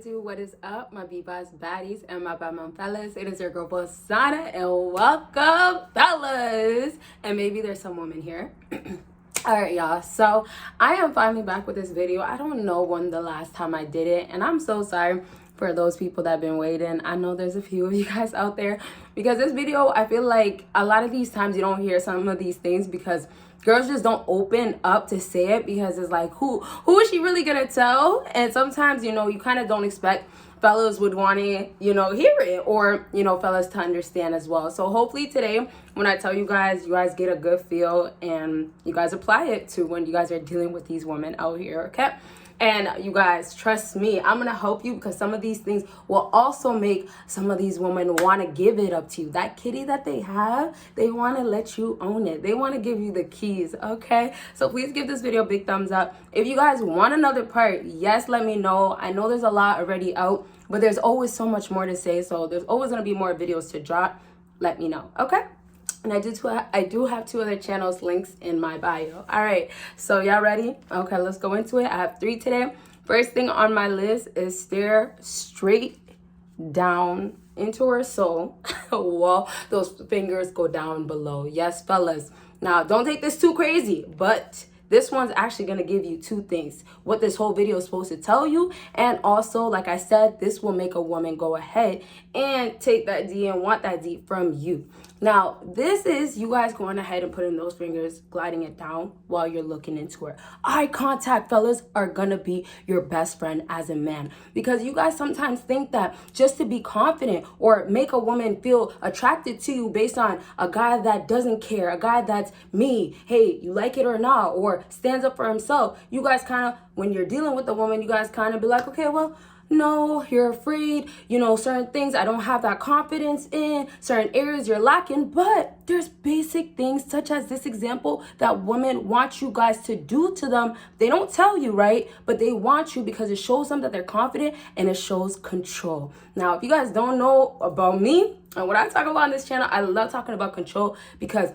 What is up, my BBossBaddies and my bad mom fellas? It is your girl Bosana, and welcome, fellas. And maybe there's some women here. All right, y'all. So I am finally back with this video. I don't know when the last time I did it, and I'm so sorry for those people that have been waiting. I know there's a few of you guys out there, because this video, I feel like a lot of these times you don't hear some of these things because girls just don't open up to say it, because it's like, who is she really gonna tell? And sometimes, you kind of don't expect fellas would want to, hear it, or, fellas to understand as well. So hopefully today, when I tell you guys get a good feel and you guys apply it to when you guys are dealing with these women out here, okay? And you guys, trust me, I'm going to help you, because some of these things will also make some of these women want to give it up to you. That kitty that they have, they want to let you own it. They want to give you the keys, okay? So please give this video a big thumbs up. If you guys want another part, yes, let me know. I know there's a lot already out, but there's always so much more to say. So there's always going to be more videos to drop. Let me know, okay? And I do have 2 other channels links in my bio. All right, so y'all ready? Okay, let's go into it. I have 3 today. First thing on my list is stare straight down into her soul. Well, those fingers go down below. Yes, fellas. Now, don't take this too crazy, but this one's actually going to give you 2 things. What this whole video is supposed to tell you. And also, like I said, this will make a woman go ahead and take that D and want that D from you. Now, this is you guys going ahead and putting those fingers, gliding it down while you're looking into her. Eye contact, fellas, are going to be your best friend as a man. Because you guys sometimes think that just to be confident or make a woman feel attracted to you based on a guy that doesn't care, a guy that's me, hey, you like it or not, or stands up for himself, you guys kind of, when you're dealing with a woman, you guys kind of be like, okay, well, no, you're afraid, certain things I don't have that confidence in, certain areas you're lacking. But there's basic things such as this example that women want you guys to do to them. They don't tell you, right? But they want you because it shows them that they're confident and it shows control. Now, if you guys don't know about me and what I talk about on this channel, I love talking about control, because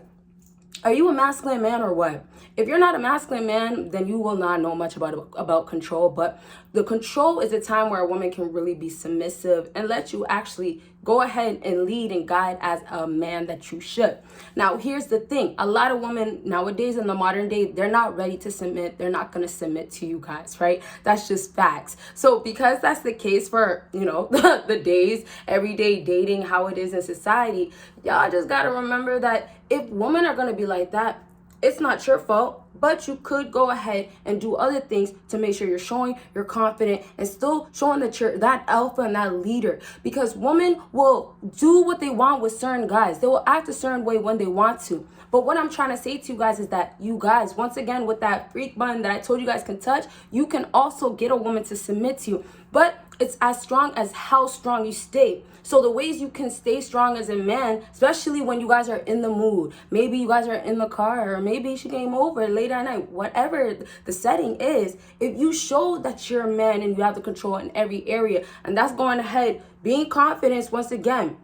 are you a masculine man or what? If you're not a masculine man, then you will not know much about control. But the control is a time where a woman can really be submissive and let you actually go ahead and lead and guide as a man that you should. Now, here's the thing. A lot of women nowadays in the modern day, they're not ready to submit. They're not going to submit to you guys, right? That's just facts. So because that's the case for, the days, everyday dating, how it is in society, y'all just got to remember that if women are going to be like that, it's not your fault, but you could go ahead and do other things to make sure you're showing you're confident and still showing that you're that alpha and that leader. Because women will do what they want with certain guys. They will act a certain way when they want to. But what I'm trying to say to you guys is that you guys, once again, with that freak button that I told you guys can touch, you can also get a woman to submit to you. But it's as strong as how strong you stay. So the ways you can stay strong as a man, especially when you guys are in the mood, maybe you guys are in the car, or maybe she came over late at night, whatever the setting is, if you show that you're a man and you have the control in every area, and that's going ahead, being confident once again,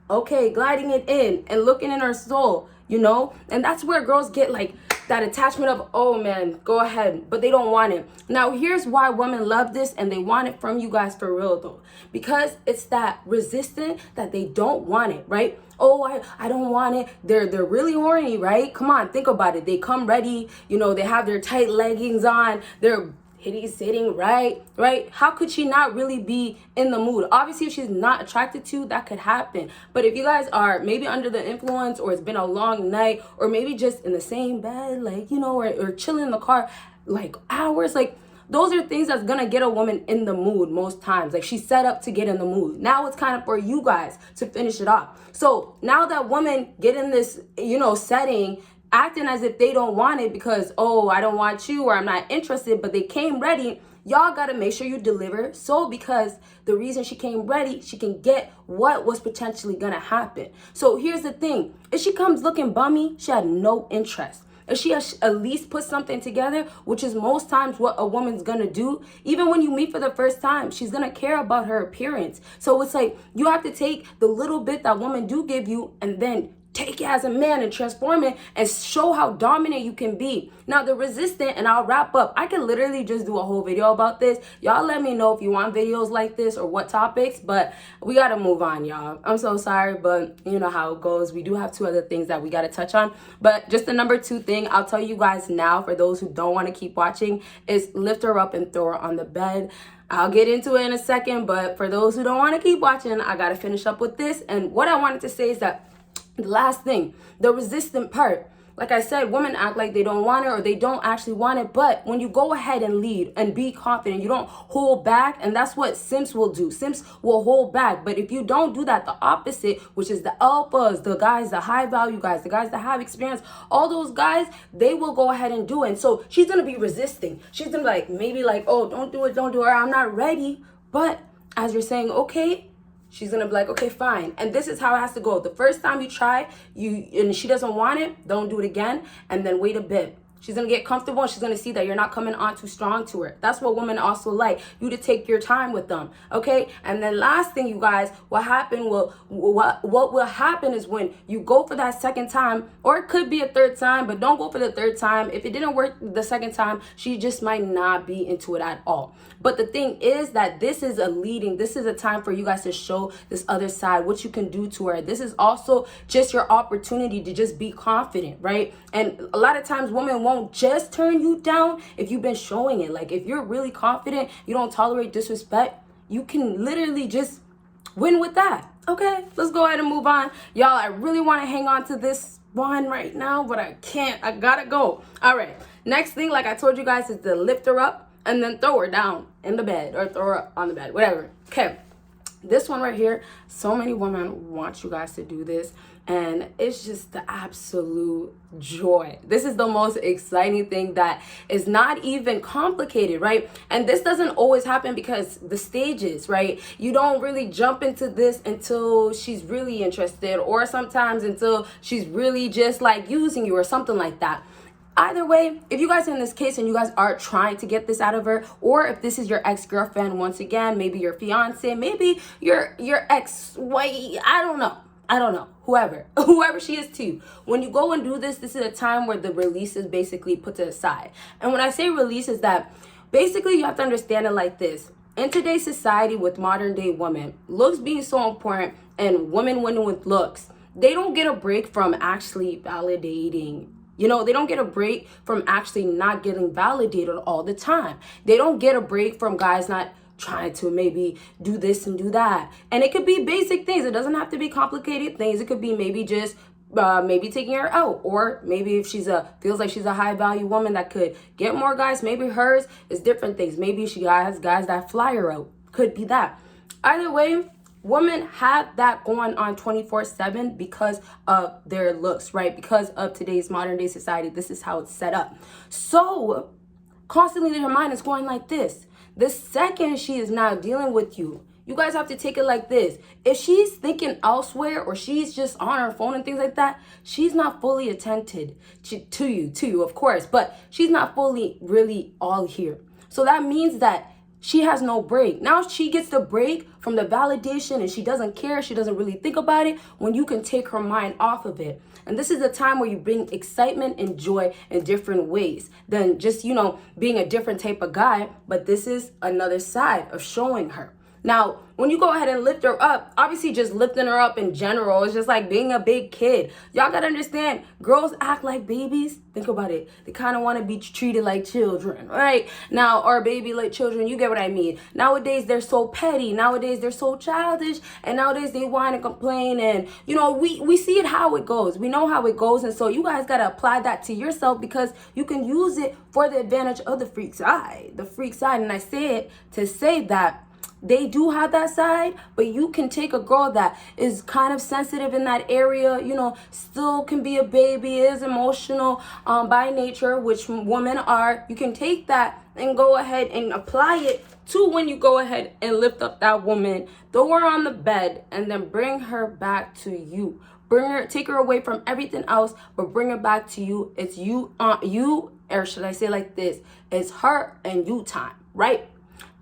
okay, gliding it in and looking in her soul, and that's where girls get like that attachment of, oh man, go ahead, but they don't want it. Now, here's why women love this and they want it from you guys for real though, because it's that resistant that they don't want it, right? Oh, I don't want it. They're really horny, right? Come on, think about it. They come ready, they have their tight leggings on, they're sitting right? How could she not really be in the mood? Obviously, if she's not attracted to you, that could happen. But if you guys are maybe under the influence, or it's been a long night, or maybe just in the same bed, like, or chilling in the car, like hours, like those are things that's gonna get a woman in the mood most times. Like, she's set up to get in the mood. Now it's kind of for you guys to finish it off. So now that women get in this, setting, acting as if they don't want it because, oh, I don't want you, or I'm not interested, but they came ready, y'all got to make sure you deliver. So because the reason she came ready, she can get what was potentially going to happen. So here's the thing. If she comes looking bummy, she had no interest. If she at least put something together, which is most times what a woman's gonna do, even when you meet for the first time, she's gonna care about her appearance. So it's like you have to take the little bit that women do give you and then take it as a man and transform it and show how dominant you can be. Now the resistant, and I'll wrap up. I can literally just do a whole video about this. Y'all let me know if you want videos like this or what topics, but we gotta move on, y'all. I'm so sorry, but you know how it goes. We do have 2 other things that we gotta touch on, but just the number 2 thing I'll tell you guys now, for those who don't want to keep watching, is lift her up and throw her on the bed. I'll get into it in a second, but for those who don't want to keep watching, I gotta finish up with this. And what I wanted to say is that the last thing, the resistant part. Like I said, women act like they don't want it or they don't actually want it. But when you go ahead and lead and be confident, you don't hold back. And that's what simps will do. Simps will hold back. But if you don't do that, the opposite, which is the alphas, the guys, the high value guys, the guys that have experience, all those guys, they will go ahead and do it. And so she's going to be resisting. She's going to like, maybe like, oh, don't do it, I'm not ready. But as you're saying, okay, she's gonna be like, okay, fine. And this is how it has to go. The first time you try, and she doesn't want it, don't do it again, and then wait a bit. She's gonna get comfortable and she's gonna see that you're not coming on too strong to her. That's what women also like, you to take your time with them, okay? And then last thing, you guys, what will happen is when you go for that second time, or it could be a third time, but don't go for the third time. If it didn't work the second time, she just might not be into it at all. But the thing is that this is a time for you guys to show this other side, what you can do to her. This is also just your opportunity to just be confident, right? And a lot of times women won't just turn you down if you've been showing it. Like if you're really confident, you don't tolerate disrespect, you can literally just win with that. Okay, let's go ahead and move on. Y'all, I really want to hang on to this one right now, but I can't. I gotta go. All right, next thing, like I told you guys, is to lift her up and then throw her down in the bed, or throw her on the bed, whatever. Okay, this one right here, so many women want you guys to do this, and it's just the absolute joy. This is the most exciting thing that is not even complicated, right? And this doesn't always happen because the stages, right? You don't really jump into this until she's really interested, or sometimes until she's really just like using you or something like that. Either way, if you guys are in this case and you guys are trying to get this out of her, or if this is your ex-girlfriend, once again, maybe your fiance, maybe your ex-wife, I don't know, whoever she is to you. When you go and do this, this is a time where the release is basically put to the side. And when I say release, is that basically you have to understand it like this. In today's society with modern day women, looks being so important, and women winning with looks, they don't get a break from actually validating. You know, they don't get a break from actually not getting validated all the time. They don't get a break from guys not trying to maybe do this and do that. And it could be basic things. It doesn't have to be complicated things. It could be maybe just maybe taking her out, or maybe if feels like she's a high value woman that could get more guys, maybe hers is different things. Maybe she has guys that fly her out. Could be that. Either way, women have that going on 24/7 because of their looks, right? Because of today's modern day society. This is how it's set up. So constantly their mind is going like this. The second she is now dealing with you, you guys have to take it like this. If she's thinking elsewhere, or she's just on her phone and things like that, she's not fully attentive to you, of course, but she's not fully really all here. So that means that she has no break. Now she gets the break from the validation, and she doesn't care. She doesn't really think about it when you can take her mind off of it. And this is a time where you bring excitement and joy in different ways than just, being a different type of guy. But this is another side of showing her. Now, when you go ahead and lift her up, obviously just lifting her up in general, it's just like being a big kid. Y'all gotta understand, girls act like babies. Think about it. They kind of want to be treated like children, right? Now, or baby like children, you get what I mean. Nowadays, they're so petty. Nowadays, they're so childish. And nowadays, they whine and complain. And, we see it how it goes. We know how it goes. And so you guys gotta apply that to yourself, because you can use it for the advantage of the freak side. The freak side. And I say it to say that they do have that side, but you can take a girl that is kind of sensitive in that area, still can be a baby, is emotional by nature, which women are. You can take that and go ahead and apply it to when you go ahead and lift up that woman, throw her on the bed, and then bring her back to you. Take her away from everything else, but bring her back to you. It's you, or should I say like this? It's her and you time, right?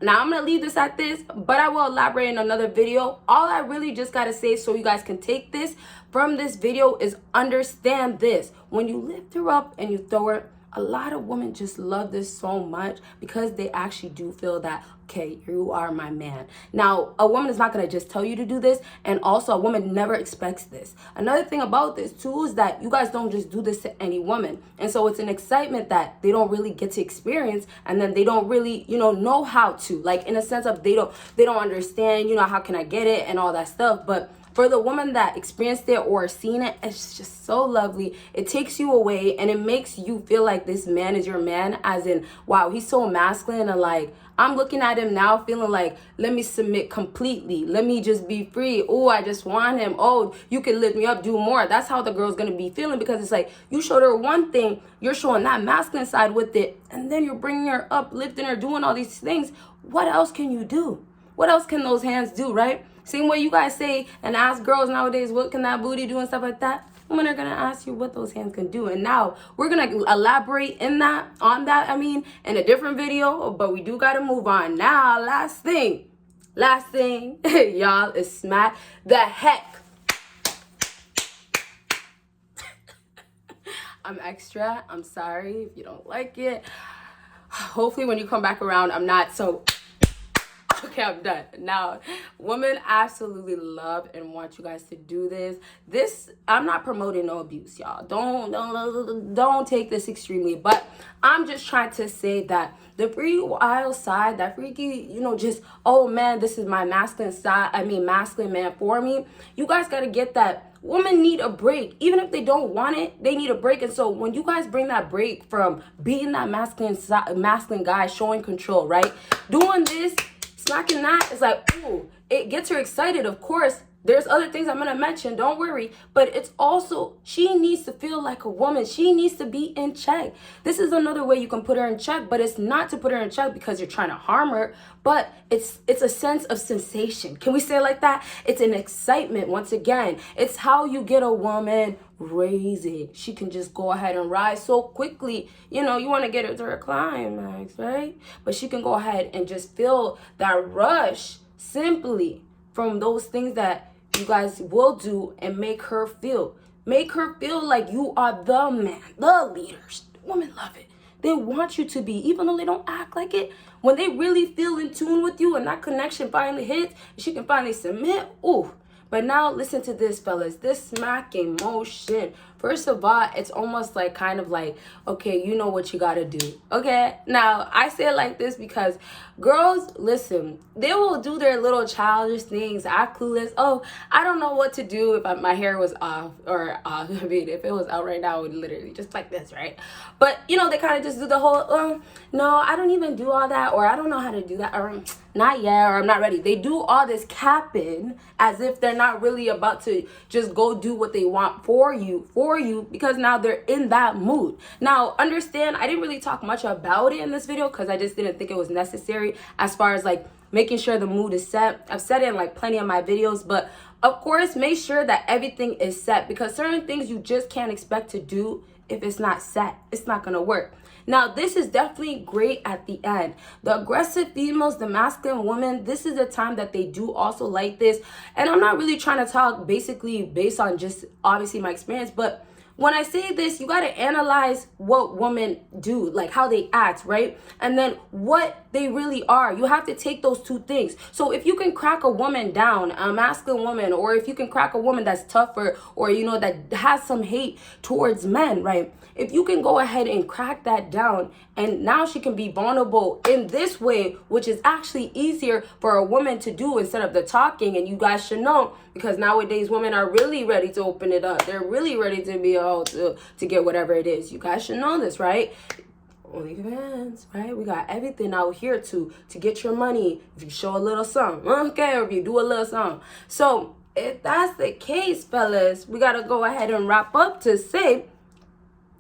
Now I'm gonna leave this at this, but I will elaborate in another video. All I really just gotta say, so you guys can take this from this video, is understand this: when you lift her up and you throw her, a lot of women just love this so much because they actually do feel that, okay, you are my man. Now, a woman is not going to just tell you to do this, and also a woman never expects this. Another thing about this too is that you guys don't just do this to any woman, and so it's an excitement that they don't really get to experience, and then they don't really, know how to, like, in a sense of they don't understand, how can I get it and all that stuff. But for the woman that experienced it or seen it, it's just so lovely. It takes you away and it makes you feel like this man is your man, as in, wow, he's so masculine, and like, I'm looking at him now feeling like, let me submit completely. Let me just be free. Oh, I just want him. Oh, you can lift me up, do more. That's how the girl's going to be feeling, because it's like, you showed her one thing, you're showing that masculine side with it, and then you're bringing her up, lifting her, doing all these things. What else can you do? What else can those hands do, right? Same way you guys say and ask girls nowadays, what can that booty do and stuff like that? Women are going to ask you what those hands can do. And now we're going to elaborate on that, in a different video. But we do got to move on. Now, last thing, y'all, is smack the heck. I'm extra. I'm sorry if you don't like it. Hopefully when you come back around, I'm not so... Okay, I'm done. Now, women absolutely love and want you guys to do this. I'm not promoting no abuse, y'all. Don't take this extremely, but I'm just trying to say that the free wild side, that freaky, just, oh man, this is my masculine side, masculine man for me. You guys got to get that. Women need a break. Even if they don't want it, they need a break. And so when you guys bring that break from being that masculine guy, showing control, right? Doing this, smacking that, is like, ooh, it gets her excited. Of course, there's other things I'm gonna mention, don't worry, but it's also, she needs to feel like a woman. She needs to be in check. This is another way you can put her in check, but it's not to put her in check because you're trying to harm her, but it's a sense of sensation. Can we say it like that? It's an excitement. Once again, it's how you get a woman raising. She can just go ahead and rise so quickly. You want to get her to her climax, right? But she can go ahead and just feel that rush simply from those things that you guys will do, and make her feel like you are the man, the leaders. Women love it. They want you to be, even though they don't act like it. When they really feel in tune with you and that connection finally hits, she can finally submit. Ooh. But now listen to this, fellas. This smacking motion. First of all, it's almost like kind of like, okay, you know what you gotta do. Okay? Now, I say it like this because girls, listen, they will do their little childish things, act clueless. Oh, I don't know what to do if my hair was off or off. If it was out right now, it would literally just like this, right? But, they kind of just do the whole, no, I don't even do all that, or I don't know how to do that, or not yet, or I'm not ready. They do all this capping as if they're not really about to just go do what they want for you, because now they're in that mood. Now, understand, I didn't really talk much about it in this video because I just didn't think it was necessary as far as like making sure the mood is set. I've said it in like plenty of my videos, but of course, make sure that everything is set, because certain things you just can't expect to do if it's not set. It's not gonna work. Now, this is definitely great at the end. The aggressive females, the masculine women, this is the time that they do also like this. And I'm not really trying to talk basically based on just obviously my experience, but when I say this, you got to analyze what women do, like how they act, right? And then what they really are. You have to take those two things. So if you can crack a woman down, a masculine woman, or if you can crack a woman that's tougher, or, that has some hate towards men, right? If you can go ahead and crack that down, and now she can be vulnerable in this way, which is actually easier for a woman to do instead of the talking. And you guys should know, because nowadays women are really ready to open it up. They're really ready to be able to get whatever it is. You guys should know this, right? OnlyFans, right? We got everything out here to get your money. If you show a little something, okay, or if you do a little something. So if that's the case, fellas, we got to go ahead and wrap up to say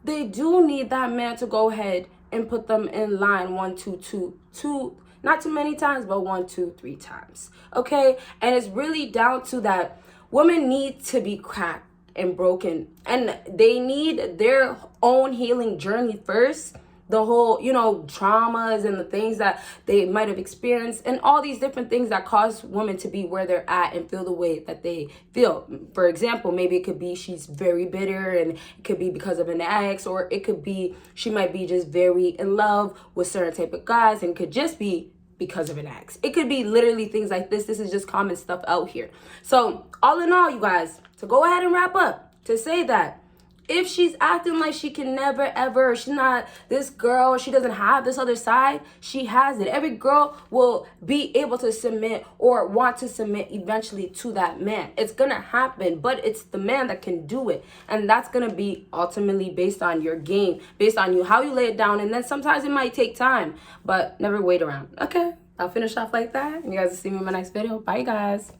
they do need that man to go ahead and put them in line 1, 2, 2, not too many times, but 1, 2, 3 times. Okay? And it's really down to that women need to be cracked and broken, and they need their own healing journey first the whole, you know, traumas and the things that they might have experienced, and all these different things that cause women to be where they're at and feel the way that they feel. For example, maybe it could be she's very bitter, and it could be because of an ex, or it could be she might be just very in love with certain type of guys, and it could just be because of an ex. It could be literally things like this. This is just common stuff out here. So all in all, you guys, to go ahead and wrap up, to say that if she's acting like she can never ever, she's not this girl, she doesn't have this other side, she has it. Every girl will be able to submit or want to submit eventually to that man. It's gonna happen, but it's the man that can do it. And that's gonna be ultimately based on your game, based on you, how you lay it down. And then sometimes it might take time, but never wait around. Okay, I'll finish off like that. You guys will see me in my next video. Bye, guys.